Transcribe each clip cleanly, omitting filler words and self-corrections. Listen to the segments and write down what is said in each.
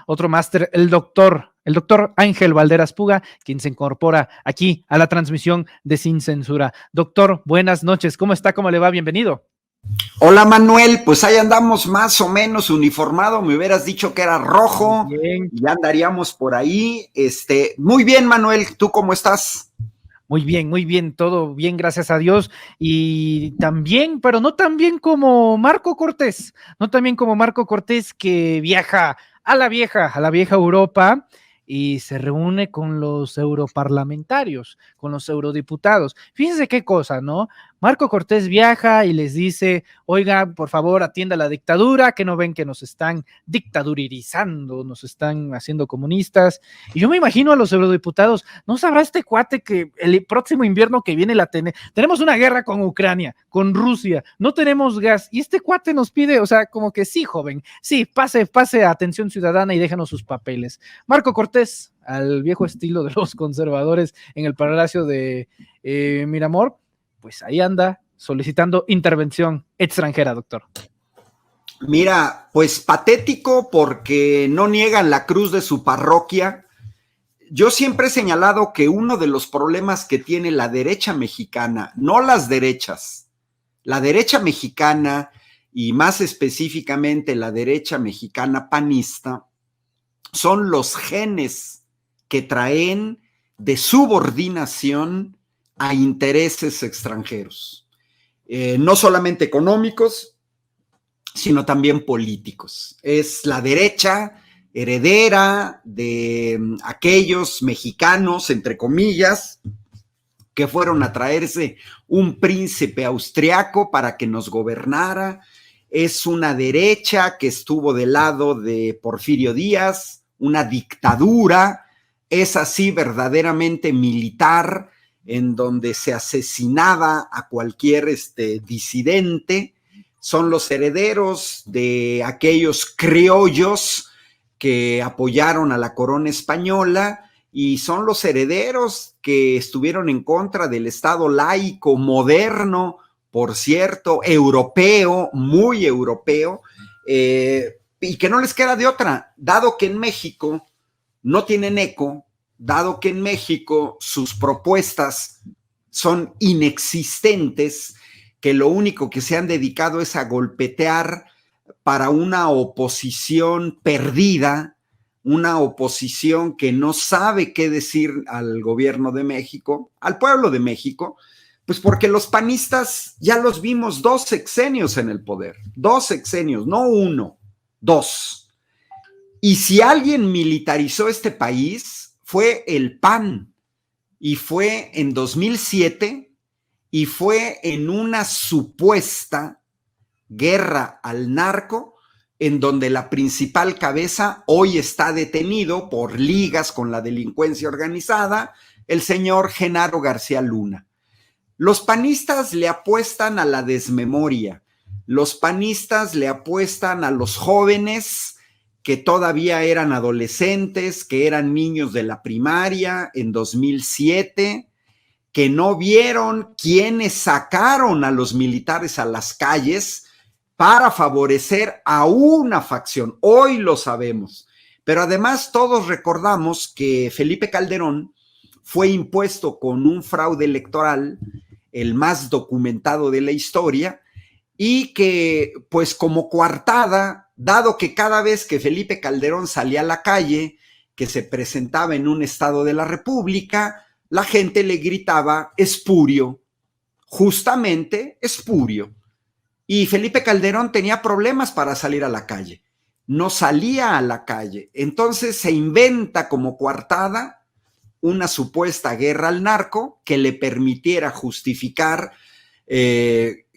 otro máster, el doctor Ángel Valderas Puga, quien se incorpora aquí a la transmisión de Sin Censura. Doctor, buenas noches, ¿cómo está? ¿Cómo le va? Bienvenido. Hola Manuel, pues ahí andamos más o menos uniformado, me hubieras dicho que era rojo, y ya andaríamos por ahí. Muy bien Manuel, ¿tú cómo estás? Muy bien, todo bien, gracias a Dios, y también, pero no tan bien como Marco Cortés, que viaja a la vieja Europa y se reúne con los europarlamentarios, con los eurodiputados. Fíjense qué cosa, ¿no? Marco Cortés viaja y les dice, oiga, por favor, atienda la dictadura, que no ven que nos están dictadurizando, nos están haciendo comunistas. Y yo me imagino a los eurodiputados, ¿no sabrá este cuate que el próximo invierno que viene tenemos una guerra con Ucrania, con Rusia, no tenemos gas, y este cuate nos pide, o sea, como que sí, joven, sí, pase a atención ciudadana y déjanos sus papeles? Marco Cortés, al viejo estilo de los conservadores en el Palacio de Miramor, pues ahí anda solicitando intervención extranjera, doctor. Mira, pues patético porque no niegan la cruz de su parroquia. Yo siempre he señalado que uno de los problemas que tiene la derecha mexicana, no las derechas, la derecha mexicana y más específicamente la derecha mexicana panista, son los genes que traen de subordinación a intereses extranjeros, no solamente económicos, sino también políticos. Es la derecha heredera de aquellos mexicanos, entre comillas, que fueron a traerse un príncipe austriaco para que nos gobernara. Es una derecha que estuvo del lado de Porfirio Díaz, una dictadura, es así verdaderamente militar, en donde se asesinaba a cualquier disidente. Son los herederos de aquellos criollos que apoyaron a la corona española y son los herederos que estuvieron en contra del Estado laico moderno, por cierto, europeo, muy europeo, y que no les queda de otra, dado que en México no tienen eco, dado que en México sus propuestas son inexistentes, que lo único que se han dedicado es a golpetear para una oposición perdida, una oposición que no sabe qué decir al gobierno de México, al pueblo de México, pues porque los panistas ya los vimos 2 sexenios en el poder, 2 sexenios, no 1, 2. Y si alguien militarizó este país fue el PAN, y fue en 2007, y fue en una supuesta guerra al narco, en donde la principal cabeza hoy está detenido por ligas con la delincuencia organizada, el señor Genaro García Luna. Los panistas le apuestan a la desmemoria, los panistas le apuestan a los jóvenes que todavía eran adolescentes, que eran niños de la primaria en 2007, que no vieron quiénes sacaron a los militares a las calles para favorecer a una facción. Hoy lo sabemos, pero además todos recordamos que Felipe Calderón fue impuesto con un fraude electoral, el más documentado de la historia, y que pues como coartada, dado que cada vez que Felipe Calderón salía a la calle, que se presentaba en un estado de la República, la gente le gritaba espurio, justamente espurio. Y Felipe Calderón tenía problemas para salir a la calle, no salía a la calle, entonces se inventa como coartada una supuesta guerra al narco que le permitiera justificar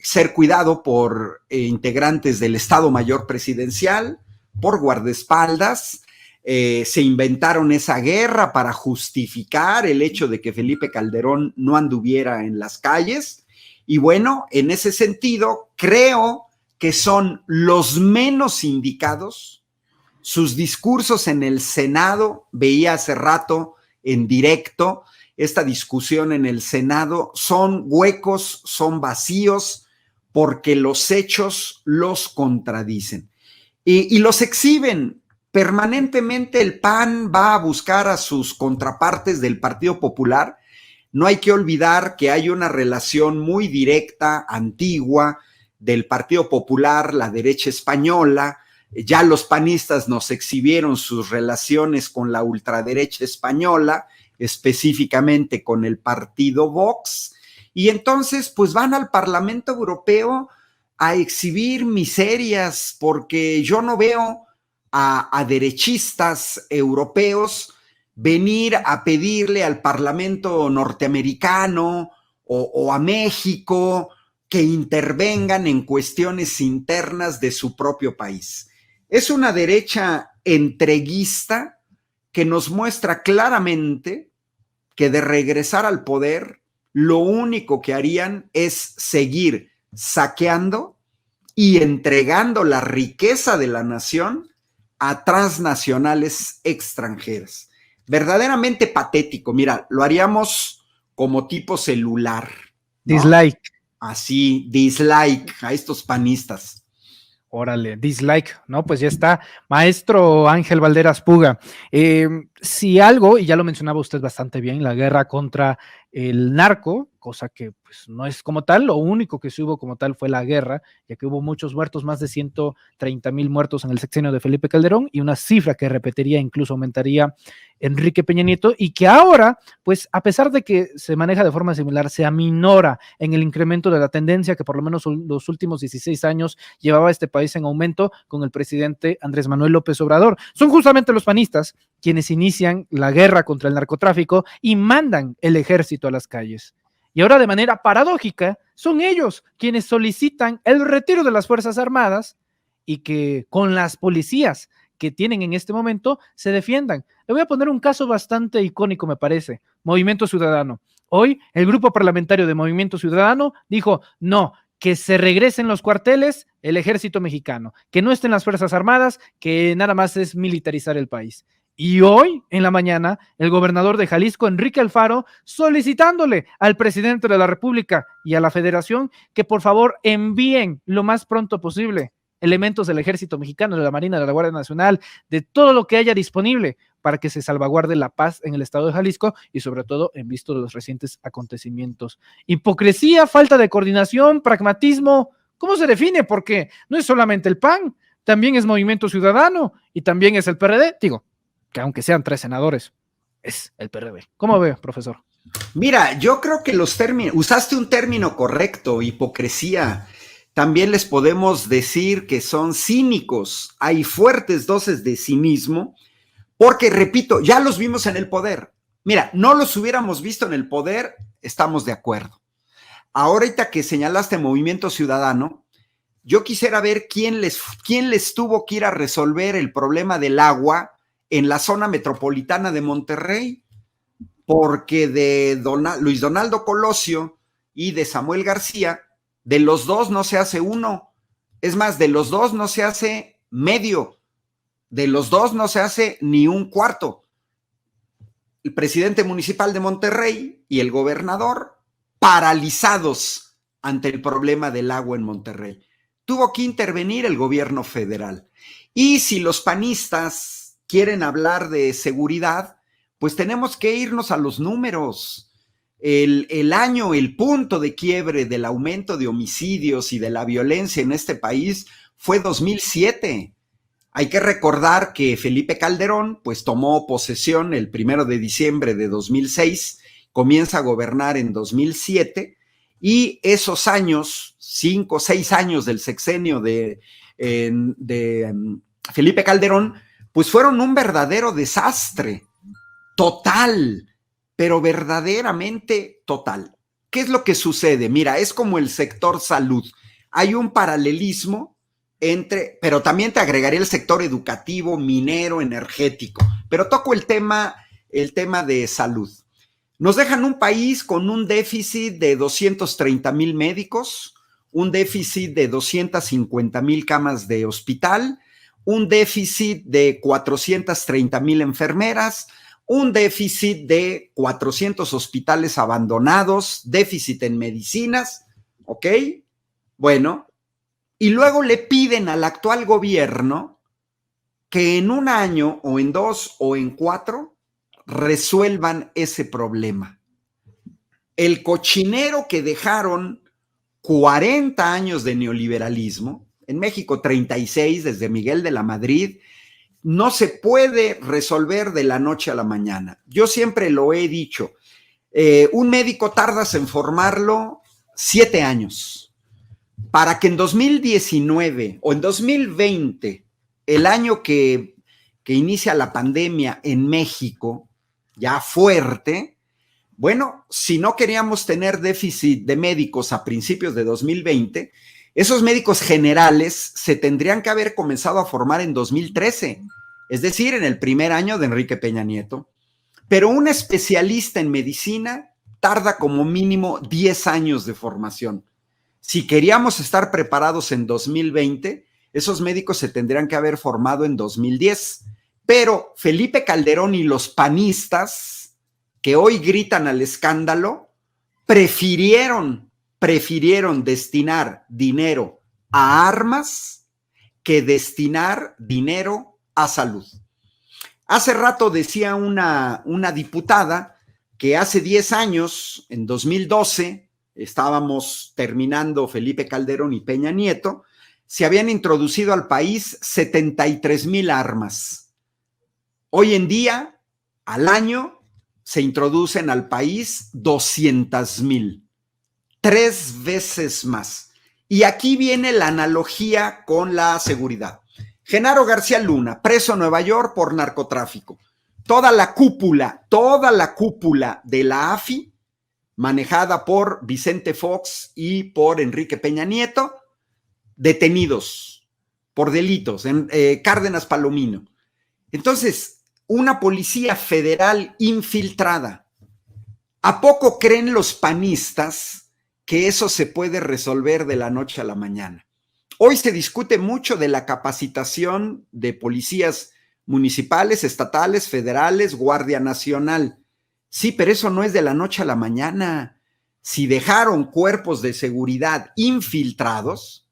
ser cuidado por integrantes del Estado Mayor Presidencial, por guardaespaldas. Se inventaron esa guerra para justificar el hecho de que Felipe Calderón no anduviera en las calles. Y bueno, en ese sentido, creo que son los menos indicados. Sus discursos en el Senado, veía hace rato en directo esta discusión en el Senado, son huecos, son vacíos, porque los hechos los contradicen y los exhiben. permanentemente el PAN va a buscar a sus contrapartes del Partido Popular. No hay que olvidar que hay una relación muy directa, antigua, del Partido Popular, la derecha española. Ya los panistas nos exhibieron sus relaciones con la ultraderecha española, específicamente con el partido Vox, y entonces pues van al Parlamento Europeo a exhibir miserias, porque yo no veo a derechistas europeos venir a pedirle al Parlamento norteamericano o a México que intervengan en cuestiones internas de su propio país. Es una derecha entreguista que nos muestra claramente que de regresar al poder, lo único que harían es seguir saqueando y entregando la riqueza de la nación a transnacionales extranjeras. Verdaderamente patético. Mira, lo haríamos como tipo celular, ¿no? Dislike. Así, dislike a estos panistas. Órale, dislike, ¿no? Pues ya está. Maestro Ángel Valderas Puga, si algo, y ya lo mencionaba usted bastante bien, la guerra contra el narco, cosa que pues no es como tal, lo único que se hubo como tal fue la guerra, ya que hubo muchos muertos, más de 130,000 muertos en el sexenio de Felipe Calderón, y una cifra que repetiría, incluso aumentaría Enrique Peña Nieto, y que ahora, pues a pesar de que se maneja de forma similar, se aminora en el incremento de la tendencia que por lo menos los últimos 16 años llevaba este país en aumento con el presidente Andrés Manuel López Obrador. Son justamente los panistas quienes inician la guerra contra el narcotráfico y mandan el ejército a las calles. Y ahora de manera paradójica, son ellos quienes solicitan el retiro de las Fuerzas Armadas y que con las policías que tienen en este momento se defiendan. Le voy a poner un caso bastante icónico, me parece. Movimiento Ciudadano. Hoy el grupo parlamentario de Movimiento Ciudadano dijo, no, que se regresen los cuarteles, el ejército mexicano, que no estén las Fuerzas Armadas, que nada más es militarizar el país. Y hoy, en la mañana, el gobernador de Jalisco, Enrique Alfaro, solicitándole al presidente de la República y a la Federación que por favor envíen lo más pronto posible elementos del ejército mexicano, de la Marina, de la Guardia Nacional, de todo lo que haya disponible para que se salvaguarde la paz en el estado de Jalisco y sobre todo en visto de los recientes acontecimientos. Hipocresía, falta de coordinación, pragmatismo, ¿cómo se define? Porque no es solamente el PAN, también es Movimiento Ciudadano y también es el PRD, digo, que aunque sean 3 senadores, es el PRD. ¿Cómo ve, profesor? Mira, yo creo que los términos, usaste un término correcto, hipocresía. También les podemos decir que son cínicos. Hay fuertes dosis de cinismo, porque, repito, ya los vimos en el poder. Mira, no los hubiéramos visto en el poder, estamos de acuerdo. Ahorita que señalaste Movimiento Ciudadano, yo quisiera ver quién les tuvo que ir a resolver el problema del agua en la zona metropolitana de Monterrey, porque de Luis Donaldo Colosio y de Samuel García, de los dos no se hace uno. Es más, de los dos no se hace medio. De los dos no se hace ni un cuarto. El presidente municipal de Monterrey y el gobernador paralizados ante el problema del agua en Monterrey. Tuvo que intervenir el gobierno federal. Y si los panistas quieren hablar de seguridad, pues tenemos que irnos a los números. El punto de quiebre del aumento de homicidios y de la violencia en este país fue 2007. Hay que recordar que Felipe Calderón pues tomó posesión el 1 de diciembre de 2006, comienza a gobernar en 2007 y esos años, 5 o 6 años del sexenio de Felipe Calderón, pues fueron un verdadero desastre, total, pero verdaderamente total. ¿Qué es lo que sucede? Mira, es como el sector salud. Hay un paralelismo pero también te agregaría el sector educativo, minero, energético. Pero toco el tema de salud. Nos dejan un país con un déficit de 230,000 médicos, un déficit de 250,000 camas de hospital, un déficit de 430,000 enfermeras, un déficit de 400 hospitales abandonados, déficit en medicinas, ¿ok? Bueno, y luego le piden al actual gobierno que en un año o en 2 o en 4 resuelvan ese problema. El cochinero que dejaron 40 años de neoliberalismo, en México 36 desde Miguel de la Madrid, no se puede resolver de la noche a la mañana. Yo siempre lo he dicho, un médico tardas en formarlo 7 años, para que en 2019 o en 2020, el año que inicia la pandemia en México, ya fuerte, bueno, si no queríamos tener déficit de médicos a principios de 2020, esos médicos generales se tendrían que haber comenzado a formar en 2013, es decir, en el primer año de Enrique Peña Nieto. Pero un especialista en medicina tarda como mínimo 10 años de formación. Si queríamos estar preparados en 2020, esos médicos se tendrían que haber formado en 2010. Pero Felipe Calderón y los panistas, que hoy gritan al escándalo, prefirieron destinar dinero a armas que destinar dinero a salud. Hace rato decía una diputada que hace 10 años, en 2012, estábamos terminando Felipe Calderón y Peña Nieto, se habían introducido al país 73,000 armas. Hoy en día, al año, se introducen al país 200,000, 3 veces más. Y aquí viene la analogía con la seguridad. Genaro García Luna, preso en Nueva York por narcotráfico. Toda la cúpula de la AFI, manejada por Vicente Fox y por Enrique Peña Nieto, detenidos por delitos en Cárdenas Palomino. Entonces, una policía federal infiltrada. ¿A poco creen los panistas que eso se puede resolver de la noche a la mañana? Hoy se discute mucho de la capacitación de policías municipales, estatales, federales, Guardia Nacional. Sí, pero eso no es de la noche a la mañana. Si dejaron cuerpos de seguridad infiltrados,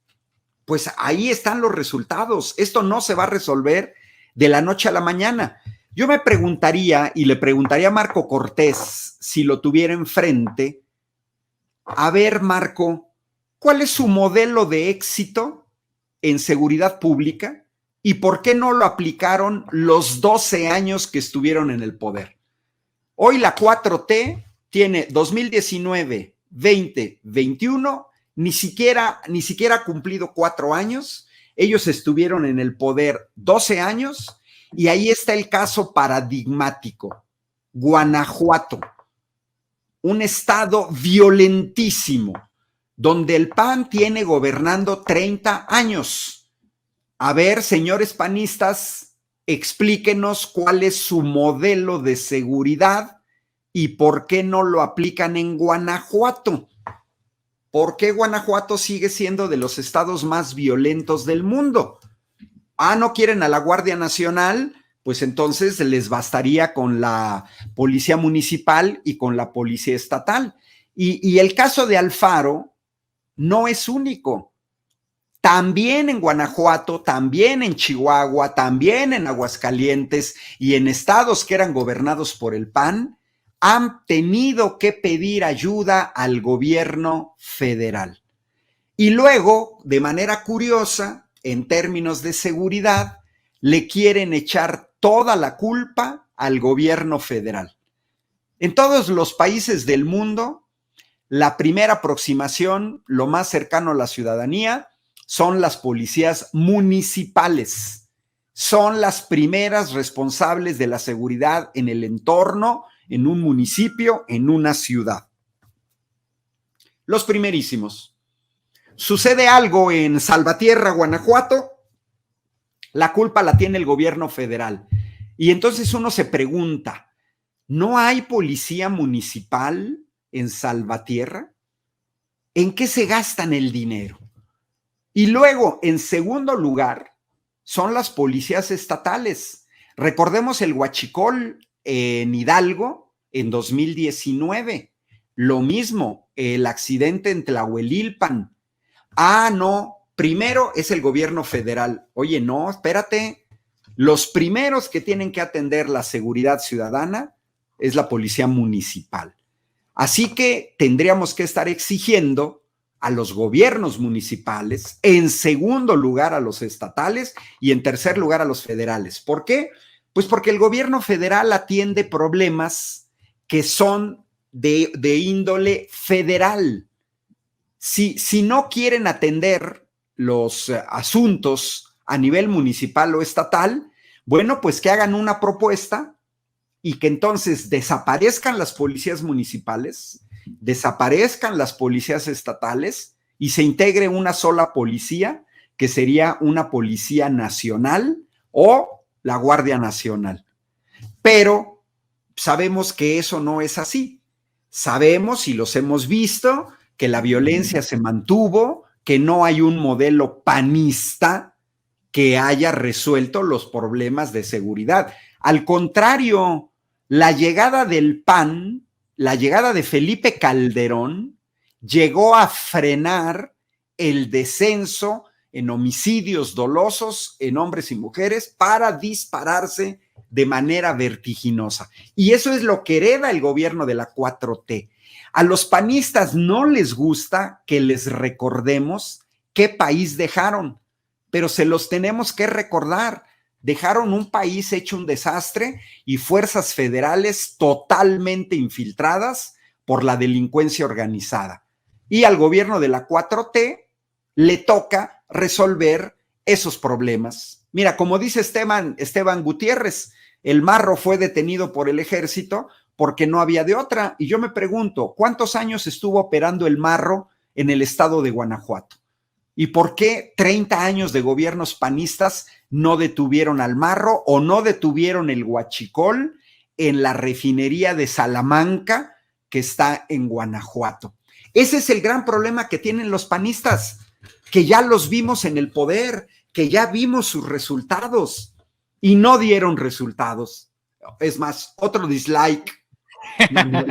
pues ahí están los resultados. Esto no se va a resolver de la noche a la mañana. Yo me preguntaría, y le preguntaría a Marco Cortés, si lo tuviera enfrente, a ver, Marco, ¿cuál es su modelo de éxito en seguridad pública y por qué no lo aplicaron los 12 años que estuvieron en el poder? Hoy la 4T tiene 2019, 20, 21, ni siquiera ha cumplido 4 años. Ellos estuvieron en el poder 12 años y ahí está el caso paradigmático. Guanajuato, un estado violentísimo, donde el PAN tiene gobernando 30 años. A ver, señores panistas, explíquenos cuál es su modelo de seguridad y por qué no lo aplican en Guanajuato. ¿Por qué Guanajuato sigue siendo de los estados más violentos del mundo? ¿No quieren a la Guardia Nacional? Pues entonces les bastaría con la policía municipal y con la policía estatal. Y el caso de Alfaro no es único. También en Guanajuato, también en Chihuahua, también en Aguascalientes y en estados que eran gobernados por el PAN, han tenido que pedir ayuda al gobierno federal. Y luego, de manera curiosa, en términos de seguridad, le quieren echar toda la culpa al gobierno federal. En todos los países del mundo, la primera aproximación, lo más cercano a la ciudadanía, son las policías municipales. Son las primeras responsables de la seguridad en el entorno, en un municipio, en una ciudad. Los primerísimos. Sucede algo en Salvatierra, Guanajuato, la culpa la tiene el gobierno federal. Y entonces uno se pregunta, ¿no hay policía municipal en Salvatierra? ¿En qué se gastan el dinero? Y luego, en segundo lugar, son las policías estatales. Recordemos el huachicol en Hidalgo en 2019. Lo mismo, el accidente en Tlahuelilpan. No, primero es el gobierno federal. Oye, no, espérate. Los primeros que tienen que atender la seguridad ciudadana es la policía municipal. Así que tendríamos que estar exigiendo a los gobiernos municipales, en segundo lugar a los estatales y en tercer lugar a los federales. ¿Por qué? Pues porque el gobierno federal atiende problemas que son de índole federal. Si no quieren atender los asuntos a nivel municipal o estatal, bueno, pues que hagan una propuesta y que entonces desaparezcan las policías municipales, desaparezcan las policías estatales y se integre una sola policía, que sería una policía nacional o la Guardia Nacional. Pero sabemos que eso no es así. Sabemos y los hemos visto que la violencia se mantuvo, que no hay un modelo panista que haya resuelto los problemas de seguridad. Al contrario, la llegada del PAN, la llegada de Felipe Calderón, llegó a frenar el descenso en homicidios dolosos en hombres y mujeres para dispararse de manera vertiginosa. Y eso es lo que hereda el gobierno de la 4T. A los panistas no les gusta que les recordemos qué país dejaron, pero se los tenemos que recordar. Dejaron un país hecho un desastre y fuerzas federales totalmente infiltradas por la delincuencia organizada. Y al gobierno de la 4T le toca resolver esos problemas. Mira, como dice Esteban Gutiérrez, el Marro fue detenido por el ejército porque no había de otra. Y yo me pregunto, ¿cuántos años estuvo operando el Marro en el estado de Guanajuato? ¿Y por qué 30 años de gobiernos panistas no detuvieron al Marro o no detuvieron el huachicol en la refinería de Salamanca que está en Guanajuato? Ese es el gran problema que tienen los panistas, que ya los vimos en el poder, que ya vimos sus resultados y no dieron resultados. Es más, otro dislike.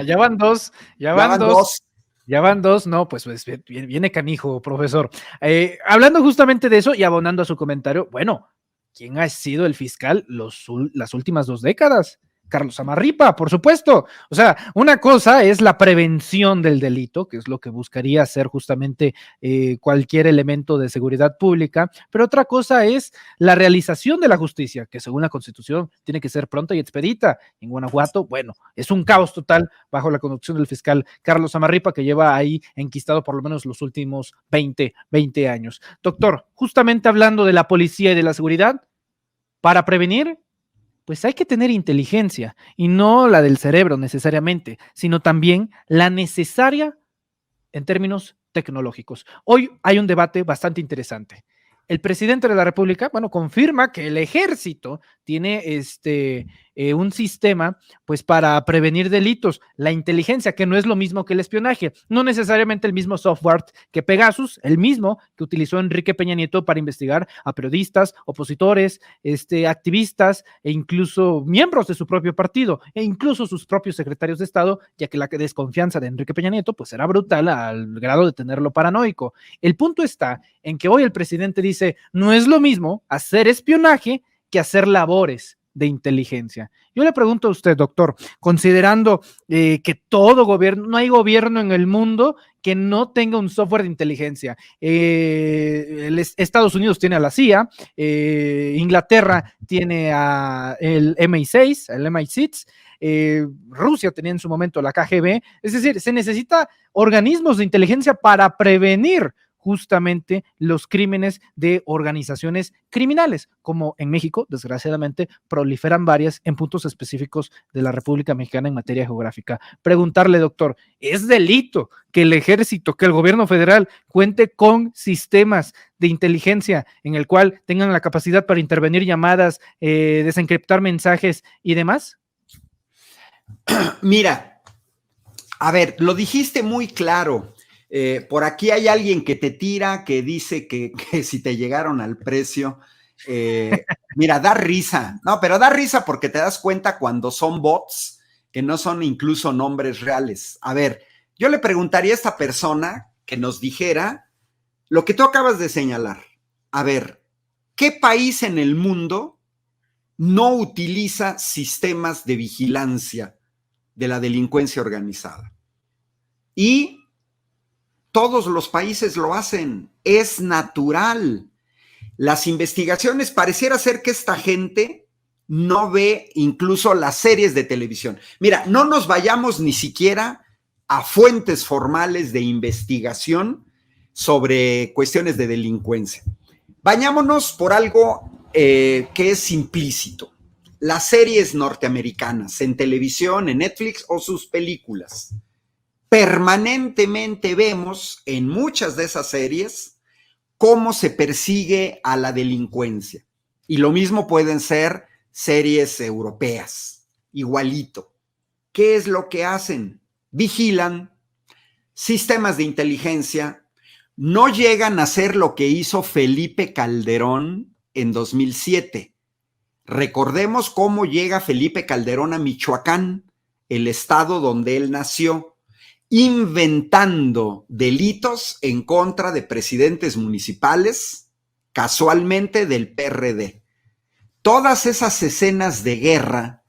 Ya van dos, ya van dos. Ya van dos, no, pues viene canijo, profesor. Hablando justamente de eso y abonando a su comentario, bueno, ¿quién ha sido el fiscal las últimas 2 décadas? Carlos Amarripa, por supuesto. O sea, una cosa es la prevención del delito, que es lo que buscaría hacer justamente cualquier elemento de seguridad pública, pero otra cosa es la realización de la justicia, que según la Constitución tiene que ser pronta y expedita. En Guanajuato, bueno, es un caos total bajo la conducción del fiscal Carlos Amarripa, que lleva ahí enquistado por lo menos los últimos 20 años. Doctor, justamente hablando de la policía y de la seguridad, para prevenir, pues hay que tener inteligencia y no la del cerebro necesariamente, sino también la necesaria en términos tecnológicos. Hoy hay un debate bastante interesante. El presidente de la República, bueno, confirma que el ejército tiene un sistema pues para prevenir delitos, la inteligencia, que no es lo mismo que el espionaje, no necesariamente el mismo software que Pegasus, el mismo que utilizó Enrique Peña Nieto para investigar a periodistas, opositores, activistas e incluso miembros de su propio partido e incluso sus propios secretarios de Estado, ya que la desconfianza de Enrique Peña Nieto pues era brutal al grado de tenerlo paranoico. El punto está en que hoy el presidente dice, no es lo mismo hacer espionaje que hacer labores de inteligencia. Yo le pregunto a usted, doctor, considerando que todo gobierno, no hay gobierno en el mundo que no tenga un software de inteligencia. Estados Unidos tiene a la CIA, Inglaterra tiene a el MI6, el MI6, Rusia tenía en su momento la KGB, es decir, se necesita organismos de inteligencia para prevenir justamente los crímenes de organizaciones criminales, como en México, desgraciadamente, proliferan varias en puntos específicos de la República Mexicana en materia geográfica. Preguntarle, doctor, ¿es delito que el ejército, que el gobierno federal cuente con sistemas de inteligencia en el cual tengan la capacidad para intervenir llamadas, desencriptar mensajes y demás? Mira, a ver, lo dijiste muy claro. Por aquí hay alguien que te tira, que dice que si te llegaron al precio, mira, da risa, no, pero da risa porque te das cuenta cuando son bots, que no son incluso nombres reales. A ver, yo le preguntaría a esta persona que nos dijera lo que tú acabas de señalar. A ver, ¿qué país en el mundo no utiliza sistemas de vigilancia de la delincuencia organizada. Y todos los países lo hacen, es natural. Las investigaciones, pareciera ser que esta gente no ve incluso las series de televisión. Mira, no nos vayamos ni siquiera a fuentes formales de investigación sobre cuestiones de delincuencia. Vayámonos por algo que es implícito. Las series norteamericanas en televisión, en Netflix o sus películas. Permanentemente vemos en muchas de esas series cómo se persigue a la delincuencia. Y lo mismo pueden ser series europeas, igualito. ¿Qué es lo que hacen? Vigilan, sistemas de inteligencia, no llegan a hacer lo que hizo Felipe Calderón en 2007. Recordemos cómo llega Felipe Calderón a Michoacán, el estado donde él nació, inventando delitos en contra de presidentes municipales, casualmente del PRD. Todas esas escenas de guerra,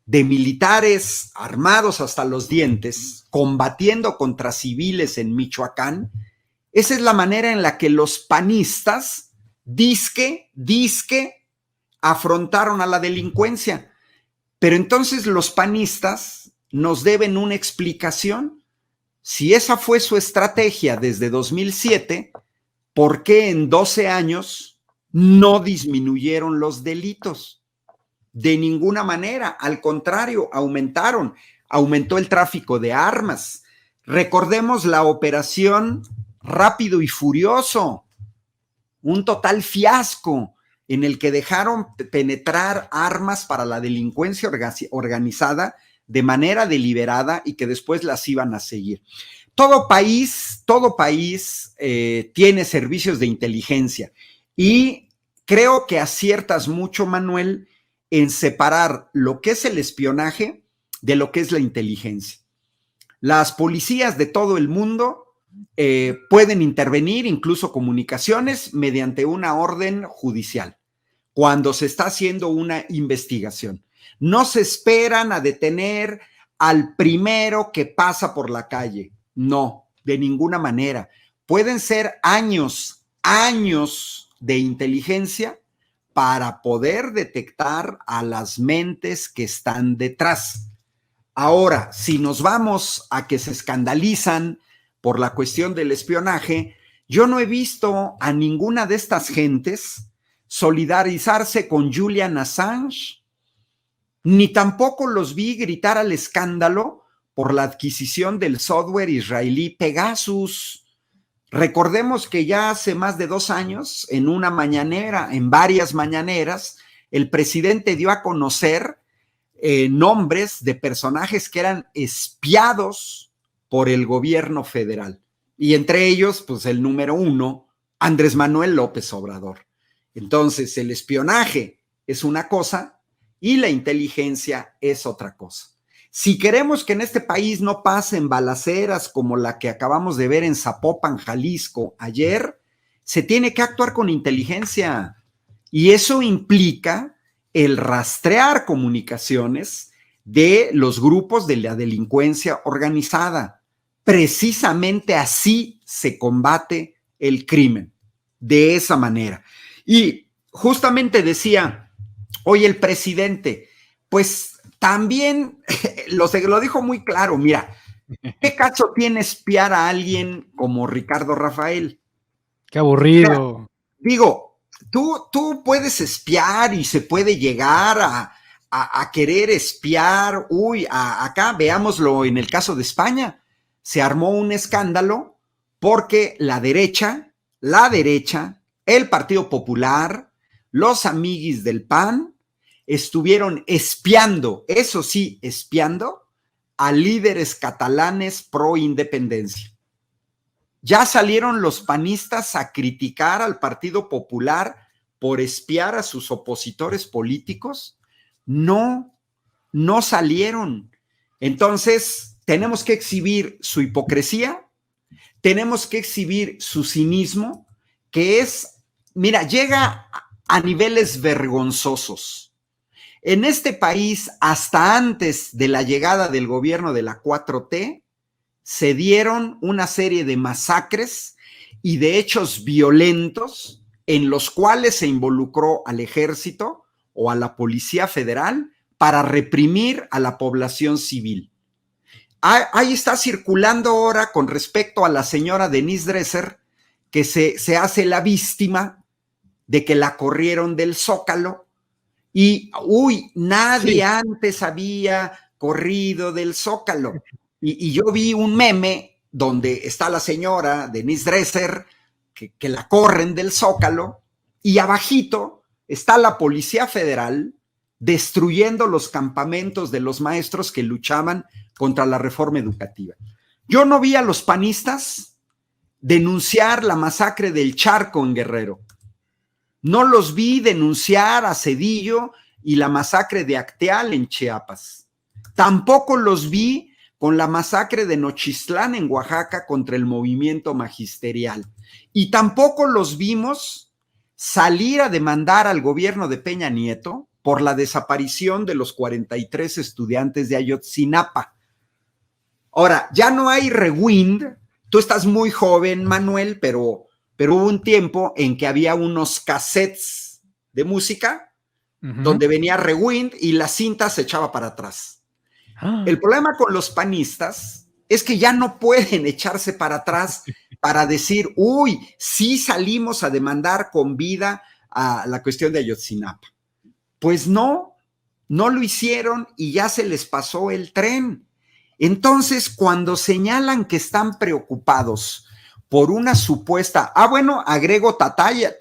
de militares armados hasta los dientes, combatiendo contra civiles en Michoacán, esa es la manera en la que los panistas dizque afrontaron a la delincuencia. Pero entonces los panistas nos deben una explicación. Si esa fue su estrategia desde 2007, ¿por qué en 12 años no disminuyeron los delitos? De ninguna manera, al contrario, aumentaron. Aumentó el tráfico de armas. Recordemos la operación Rápido y Furioso, un total fiasco en el que dejaron penetrar armas para la delincuencia organizada de manera deliberada y que después las iban a seguir. Todo país tiene servicios de inteligencia y creo que aciertas mucho, Manuel, en separar lo que es el espionaje de lo que es la inteligencia. Las policías de todo el mundo pueden intervenir, incluso comunicaciones, mediante una orden judicial, cuando se está haciendo una investigación. No se esperan a detener al primero que pasa por la calle. No, de ninguna manera. Pueden ser años de inteligencia para poder detectar a las mentes que están detrás. Ahora, si nos vamos a que se escandalizan por la cuestión del espionaje, yo no he visto a ninguna de estas gentes solidarizarse con Julian Assange, ni tampoco los vi gritar al escándalo por la adquisición del software israelí Pegasus. Recordemos que ya hace más de 2 años, en una mañanera, en varias mañaneras, el presidente dio a conocer nombres de personajes que eran espiados por el gobierno federal. Y entre ellos, pues el número 1, Andrés Manuel López Obrador. Entonces, el espionaje es una cosa y la inteligencia es otra cosa. Si queremos que en este país no pasen balaceras como la que acabamos de ver en Zapopan, Jalisco, ayer, se tiene que actuar con inteligencia. Y eso implica el rastrear comunicaciones de los grupos de la delincuencia organizada. Precisamente así se combate el crimen, de esa manera. Y justamente decía hoy el presidente, pues también lo dijo muy claro, mira, ¿qué caso tiene espiar a alguien como Ricardo Rafael? Qué aburrido. Digo, tú puedes espiar y se puede llegar a querer espiar. Acá veámoslo en el caso de España. Se armó un escándalo porque la derecha, el Partido Popular, los amiguis del PAN, estuvieron espiando, eso sí, espiando a líderes catalanes pro independencia. Ya salieron los panistas a criticar al Partido Popular por espiar a sus opositores políticos. No salieron. Entonces, tenemos que exhibir su hipocresía, tenemos que exhibir su cinismo, que es, mira, llega a niveles vergonzosos. En este país, hasta antes de la llegada del gobierno de la 4T, se dieron una serie de masacres y de hechos violentos en los cuales se involucró al ejército o a la Policía Federal para reprimir a la población civil. Ahí está circulando ahora con respecto a la señora Denise Dresser, que se hace la víctima de que la corrieron del Zócalo y, nadie antes había corrido del Zócalo. Y yo vi un meme donde está la señora Denise Dresser, que la corren del Zócalo, y abajito está la Policía Federal destruyendo los campamentos de los maestros que luchaban contra la reforma educativa. Yo no vi a los panistas denunciar la masacre del Charco en Guerrero. No los vi denunciar a Zedillo y la masacre de Acteal en Chiapas. Tampoco los vi con la masacre de Nochistlán en Oaxaca contra el movimiento magisterial. Y tampoco los vimos salir a demandar al gobierno de Peña Nieto por la desaparición de los 43 estudiantes de Ayotzinapa. Ahora, ya no hay rewind. Tú estás muy joven, Manuel, pero hubo un tiempo en que había unos cassettes de música donde venía rewind y la cinta se echaba para atrás. El problema con los panistas es que ya no pueden echarse para atrás para decir, sí salimos a demandar con vida a la cuestión de Ayotzinapa. Pues no lo hicieron y ya se les pasó el tren. Entonces, cuando señalan que están preocupados por una supuesta, agrego Tlatlaya,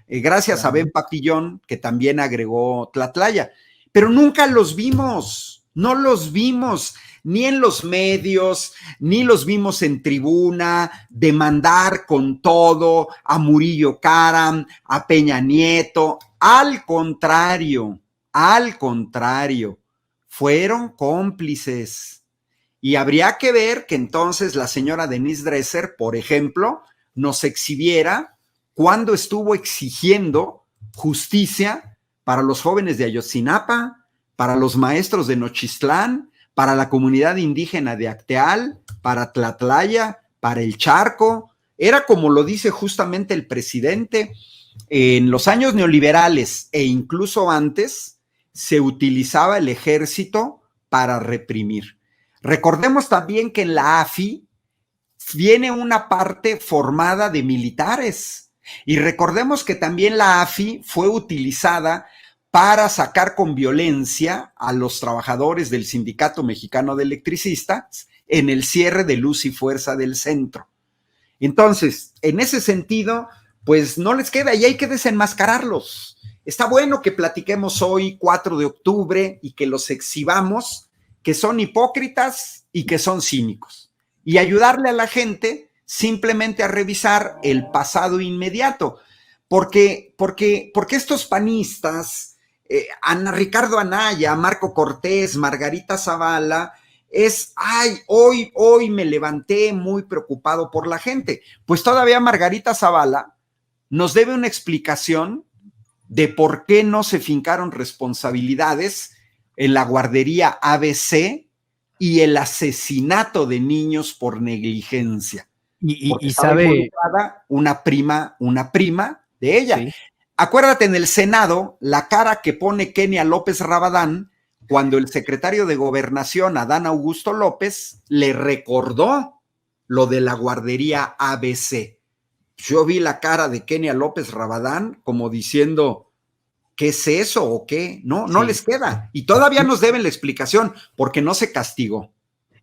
gracias a Ben Papillón, que también agregó Tlatlaya, pero nunca los vimos, no los vimos, ni en los medios, ni los vimos en tribuna, demandar con todo a Murillo Karam, a Peña Nieto. Al contrario, fueron cómplices. Y habría que ver que entonces la señora Denise Dresser, por ejemplo, nos exhibiera cuando estuvo exigiendo justicia para los jóvenes de Ayotzinapa, para los maestros de Nochistlán, para la comunidad indígena de Acteal, para Tlatlaya, para el Charco. Era como lo dice justamente el presidente, en los años neoliberales e incluso antes, se utilizaba el ejército para reprimir. Recordemos también que en la AFI viene una parte formada de militares y recordemos que también la AFI fue utilizada para sacar con violencia a los trabajadores del Sindicato Mexicano de Electricistas en el cierre de Luz y Fuerza del Centro. Entonces, en ese sentido, pues no les queda y hay que desenmascararlos. Está bueno que platiquemos hoy, 4 de octubre, y que los exhibamos, que son hipócritas y que son cínicos. Y ayudarle a la gente simplemente a revisar el pasado inmediato. Porque estos panistas, Ricardo Anaya, Marco Cortés, Margarita Zavala, hoy me levanté muy preocupado por la gente. Pues todavía Margarita Zavala nos debe una explicación de por qué no se fincaron responsabilidades en la guardería ABC y el asesinato de niños por negligencia. Y sabe una prima de ella. Sí. Acuérdate en el Senado la cara que pone Kenia López Rabadán cuando el secretario de Gobernación, Adán Augusto López, le recordó lo de la guardería ABC. Yo vi la cara de Kenia López Rabadán como diciendo, ¿qué es eso o qué? No les queda. Y todavía nos deben la explicación porque no se castigó.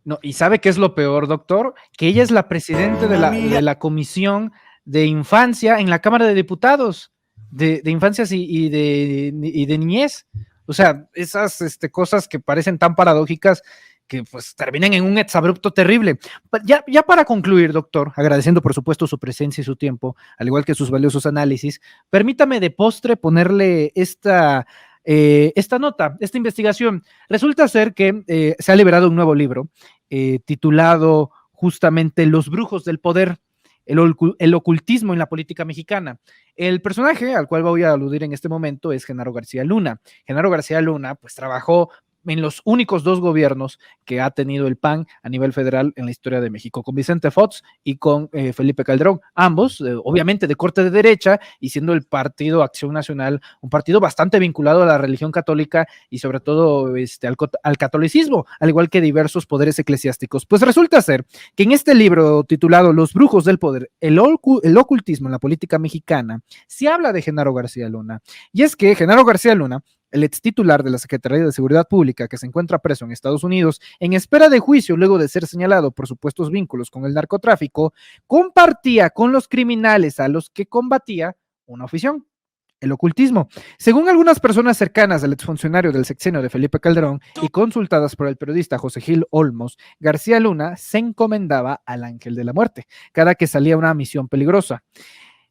No, ¿y sabe qué es lo peor, doctor? Que ella es la presidenta de la Comisión de Infancia en la Cámara de Diputados, de Infancias y de Niñez. O sea, esas cosas que parecen tan paradójicas que pues terminan en un exabrupto terrible. Ya para concluir, doctor, agradeciendo por supuesto su presencia y su tiempo, al igual que sus valiosos análisis, permítame de postre ponerle esta nota, esta investigación. Resulta ser que se ha liberado un nuevo libro titulado justamente Los brujos del poder, el ocultismo en la política mexicana. El personaje al cual voy a aludir en este momento es Genaro García Luna. Genaro García Luna pues trabajó en los únicos dos gobiernos que ha tenido el PAN a nivel federal en la historia de México, con Vicente Fox y con Felipe Calderón, ambos obviamente de corte de derecha y siendo el partido Acción Nacional un partido bastante vinculado a la religión católica y sobre todo al catolicismo, al igual que diversos poderes eclesiásticos. Pues resulta ser que en este libro titulado Los brujos del poder, el ocultismo en la política mexicana, se habla de Genaro García Luna. Y es que Genaro García Luna, el ex titular de la Secretaría de Seguridad Pública, que se encuentra preso en Estados Unidos en espera de juicio luego de ser señalado por supuestos vínculos con el narcotráfico, compartía con los criminales a los que combatía una afición: el ocultismo. Según algunas personas cercanas al exfuncionario del sexenio de Felipe Calderón y consultadas por el periodista José Gil Olmos, García Luna se encomendaba al ángel de la muerte cada que salía a una misión peligrosa.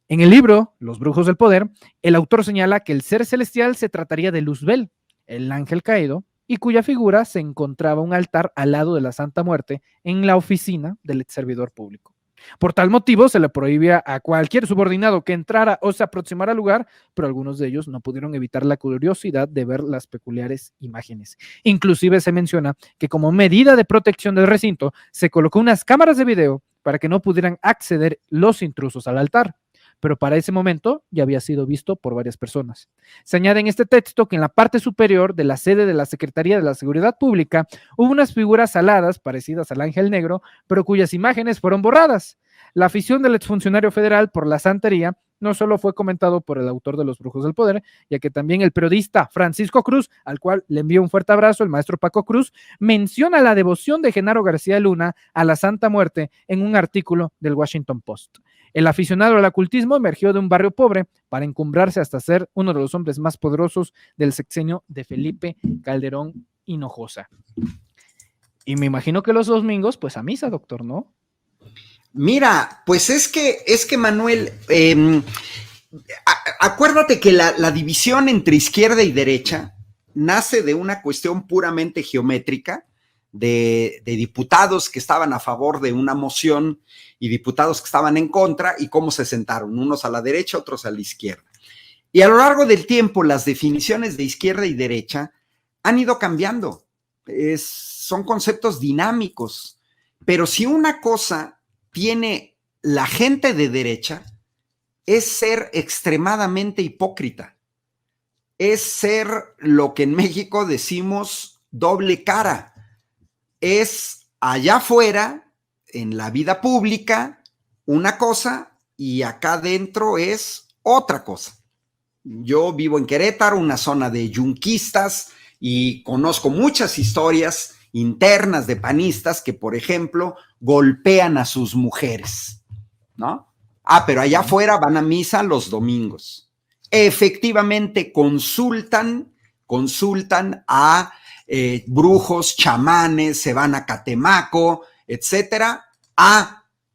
En el libro Los brujos del poder, el autor señala que el ser celestial se trataría de Luzbel, el ángel caído, y cuya figura se encontraba un altar al lado de la Santa Muerte en la oficina del ex servidor público. Por tal motivo, se le prohibía a cualquier subordinado que entrara o se aproximara al lugar, pero algunos de ellos no pudieron evitar la curiosidad de ver las peculiares imágenes. Inclusive se menciona que como medida de protección del recinto, se colocó unas cámaras de video para que no pudieran acceder los intrusos al altar, pero para ese momento ya había sido visto por varias personas. Se añade en este texto que en la parte superior de la sede de la Secretaría de la Seguridad Pública hubo unas figuras aladas parecidas al ángel negro, pero cuyas imágenes fueron borradas. La afición del exfuncionario federal por la santería no solo fue comentado por el autor de Los brujos del poder, ya que también el periodista Francisco Cruz, al cual le envío un fuerte abrazo, el maestro Paco Cruz, menciona la devoción de Genaro García Luna a la Santa Muerte en un artículo del Washington Post. El aficionado al ocultismo emergió de un barrio pobre para encumbrarse hasta ser uno de los hombres más poderosos del sexenio de Felipe Calderón Hinojosa. Y me imagino que los domingos, pues a misa, doctor, ¿no? Mira, pues es que Manuel, acuérdate que la división entre izquierda y derecha nace de una cuestión puramente geométrica de diputados que estaban a favor de una moción y diputados que estaban en contra, y cómo se sentaron, unos a la derecha, otros a la izquierda. Y a lo largo del tiempo, las definiciones de izquierda y derecha han ido cambiando. Son conceptos dinámicos, pero si una cosa tiene la gente de derecha, es ser extremadamente hipócrita, es ser lo que en México decimos doble cara, es allá afuera, en la vida pública, una cosa, y acá adentro es otra cosa. Yo vivo en Querétaro, una zona de yunquistas, y conozco muchas historias internas de panistas que, por ejemplo, golpean a sus mujeres, ¿no? Pero allá afuera van a misa los domingos. Efectivamente consultan a brujos, chamanes, se van a Catemaco, etcétera.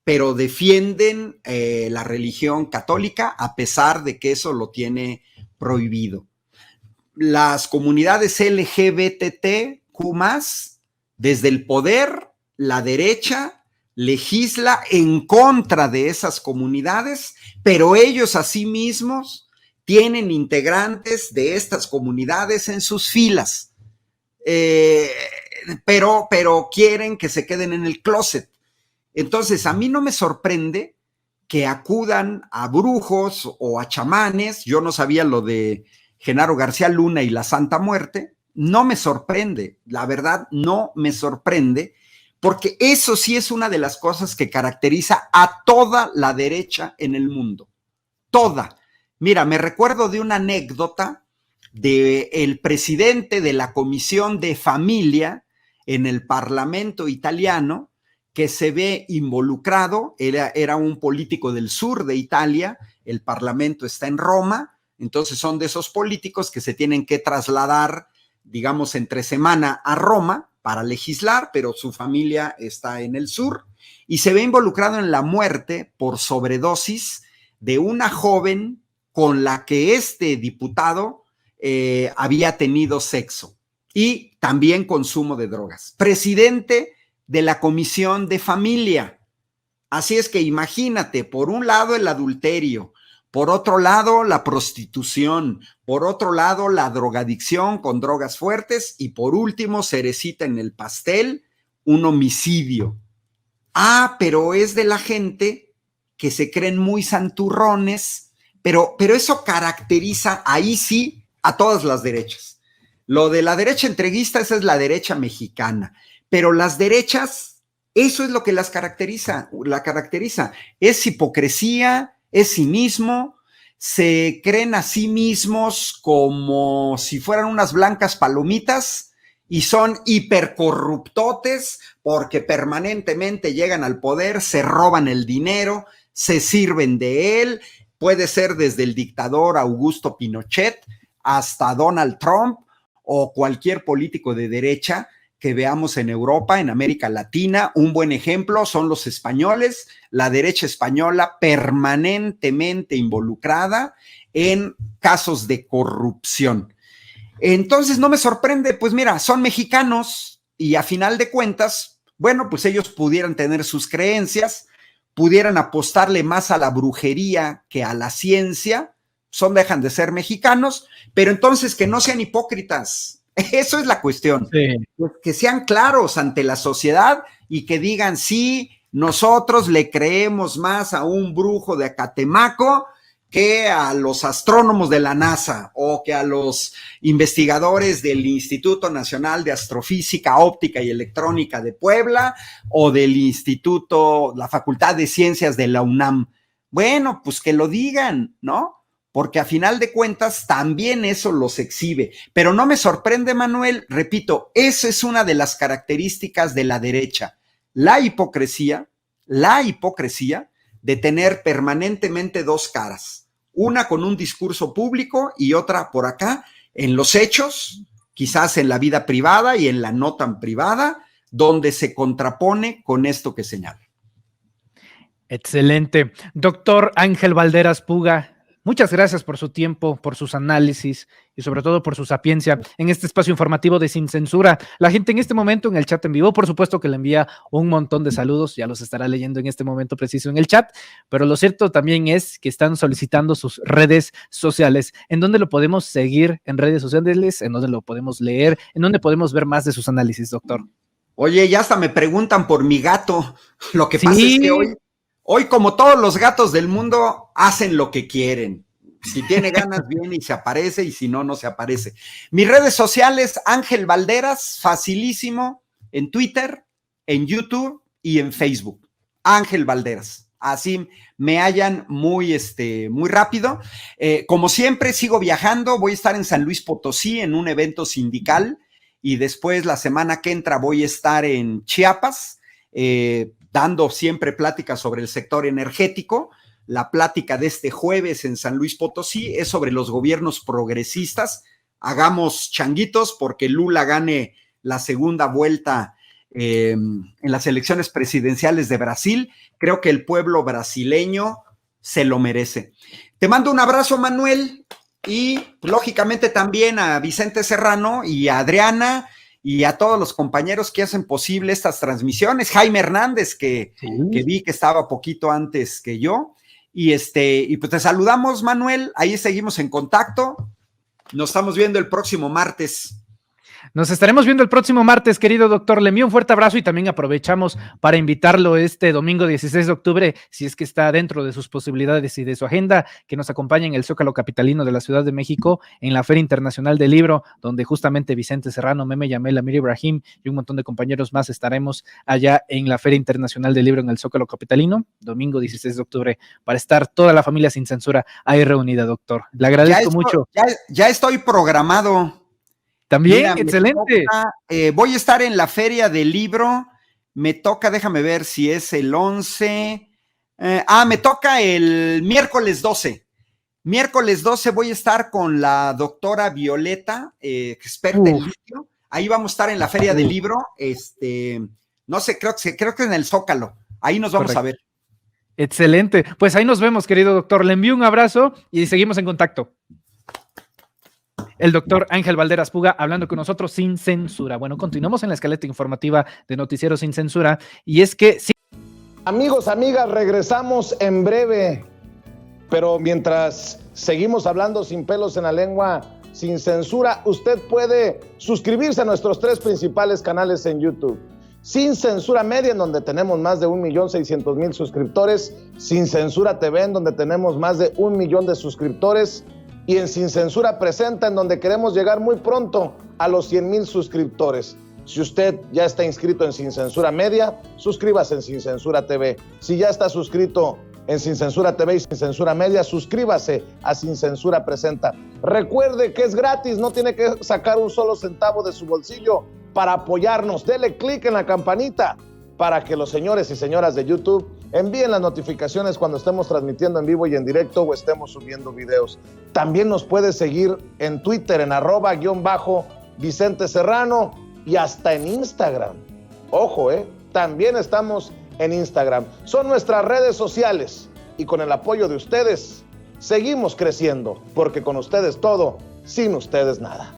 Pero defienden la religión católica a pesar de que eso lo tiene prohibido. Las comunidades LGBTQ+, desde el poder, la derecha legisla en contra de esas comunidades, pero ellos asimismos tienen integrantes de estas comunidades en sus filas, pero quieren que se queden en el closet. Entonces, a mí no me sorprende que acudan a brujos o a chamanes. Yo no sabía lo de Genaro García Luna y la Santa Muerte. No me sorprende, la verdad no me sorprende, porque eso sí es una de las cosas que caracteriza a toda la derecha en el mundo. Toda. Mira, me recuerdo de una anécdota del presidente de la Comisión de Familia en el Parlamento italiano, que se ve involucrado, era un político del sur de Italia, el Parlamento está en Roma, entonces son de esos políticos que se tienen que trasladar, digamos, entre semana a Roma para legislar, pero su familia está en el sur, y se ve involucrado en la muerte por sobredosis de una joven con la que este diputado había tenido sexo y también consumo de drogas. Presidente de la Comisión de Familia. Así es que imagínate, por un lado el adulterio, por otro lado la prostitución, por otro lado la drogadicción con drogas fuertes y por último, cerecita en el pastel, un homicidio. Ah, pero es de la gente que se creen muy santurrones, pero eso caracteriza ahí sí a todas las derechas. Lo de la derecha entreguista, esa es la derecha mexicana, pero las derechas, eso es lo que las caracteriza, es hipocresía, es cinismo, se creen a sí mismos como si fueran unas blancas palomitas y son hipercorruptotes porque permanentemente llegan al poder, se roban el dinero, se sirven de él, puede ser desde el dictador Augusto Pinochet hasta Donald Trump o cualquier político de derecha que veamos en Europa, en América Latina. Un buen ejemplo son los españoles, la derecha española permanentemente involucrada en casos de corrupción. Entonces no me sorprende, pues mira, son mexicanos y a final de cuentas, bueno, pues ellos pudieran tener sus creencias, pudieran apostarle más a la brujería que a la ciencia, dejan de ser mexicanos, pero entonces que no sean hipócritas. Eso es la cuestión. Sí. Que sean claros ante la sociedad y que digan, sí, nosotros le creemos más a un brujo de Acatemaco que a los astrónomos de la NASA o que a los investigadores del Instituto Nacional de Astrofísica, Óptica y Electrónica de Puebla o del Instituto, la Facultad de Ciencias de la UNAM. Bueno, pues que lo digan, ¿no? Porque a final de cuentas también eso los exhibe. Pero no me sorprende, Manuel, repito, esa es una de las características de la derecha, la hipocresía de tener permanentemente dos caras, una con un discurso público y otra por acá, en los hechos, quizás en la vida privada y en la no tan privada, donde se contrapone con esto que señala. Excelente. Doctor Ángel Valderas Puga, muchas gracias por su tiempo, por sus análisis y sobre todo por su sapiencia en este espacio informativo de Sin Censura. La gente en este momento en el chat en vivo, por supuesto que le envía un montón de saludos, ya los estará leyendo en este momento preciso en el chat, pero lo cierto también es que están solicitando sus redes sociales. ¿En dónde lo podemos seguir en redes sociales? ¿En dónde lo podemos leer? ¿En dónde podemos ver más de sus análisis, doctor? Oye, ya hasta me preguntan por mi gato. Lo que pasa es que hoy, como todos los gatos del mundo, hacen lo que quieren. Si tiene ganas, viene y se aparece, y si no, no se aparece. Mis redes sociales, Ángel Valderas, facilísimo, en Twitter, en YouTube y en Facebook. Ángel Valderas. Así me hallan muy rápido. Como siempre, sigo viajando. Voy a estar en San Luis Potosí en un evento sindical y después la semana que entra voy a estar en Chiapas, dando siempre pláticas sobre el sector energético. La plática de este jueves en San Luis Potosí es sobre los gobiernos progresistas. Hagamos changuitos porque Lula gane la segunda vuelta en las elecciones presidenciales de Brasil. Creo que el pueblo brasileño se lo merece. Te mando un abrazo, Manuel, y lógicamente también a Vicente Serrano y a Adriana y a todos los compañeros que hacen posible estas transmisiones. Jaime Hernández, que vi que estaba poquito antes que yo. Y pues te saludamos, Manuel. Ahí seguimos en contacto. Nos estamos viendo el próximo martes. Nos estaremos viendo el próximo martes, querido doctor. Le envío un fuerte abrazo y también aprovechamos para invitarlo este domingo 16 de octubre, si es que está dentro de sus posibilidades y de su agenda, que nos acompañe en el Zócalo Capitalino de la Ciudad de México, en la Feria Internacional del Libro, donde justamente Vicente Serrano, Meme Yamel, Amir Ibrahim y un montón de compañeros más estaremos allá en la Feria Internacional del Libro en el Zócalo Capitalino, domingo 16 de octubre, para estar toda la familia Sin Censura ahí reunida, doctor. Le agradezco mucho. Ya estoy programado. También, mira, excelente. Voy a estar en la Feria del Libro. Me toca, déjame ver si es el 11. Me toca el miércoles 12. Miércoles 12 voy a estar con la doctora Violeta, experta en litio. Ahí vamos a estar en la Feria del Libro. No sé, creo que en el Zócalo. Ahí nos vamos a ver. Excelente. Pues ahí nos vemos, querido doctor. Le envío un abrazo y seguimos en contacto. El doctor Ángel Valderas Puga hablando con nosotros sin censura. Bueno, continuamos en la escaleta informativa de Noticiero Sin Censura y es que... Amigos, amigas, regresamos en breve, pero mientras seguimos hablando sin pelos en la lengua, sin censura, usted puede suscribirse a nuestros 3 principales canales en YouTube. Sin Censura Media, en donde tenemos más de 1,600,000 suscriptores, Sin Censura TV, en donde tenemos más de 1 millón de suscriptores, y en Sin Censura Presenta, en donde queremos llegar muy pronto a los 100,000 suscriptores. Si usted ya está inscrito en Sin Censura Media, suscríbase en Sin Censura TV. Si ya está suscrito en Sin Censura TV y Sin Censura Media, suscríbase a Sin Censura Presenta. Recuerde que es gratis, no tiene que sacar un solo centavo de su bolsillo para apoyarnos. Dele clic en la campanita para que los señores y señoras de YouTube envíen las notificaciones cuando estemos transmitiendo en vivo y en directo o estemos subiendo videos. También nos puede seguir en Twitter en @Vicente Serrano y hasta en Instagram. Ojo, también estamos en Instagram. Son nuestras redes sociales y con el apoyo de ustedes seguimos creciendo, porque con ustedes todo, sin ustedes nada.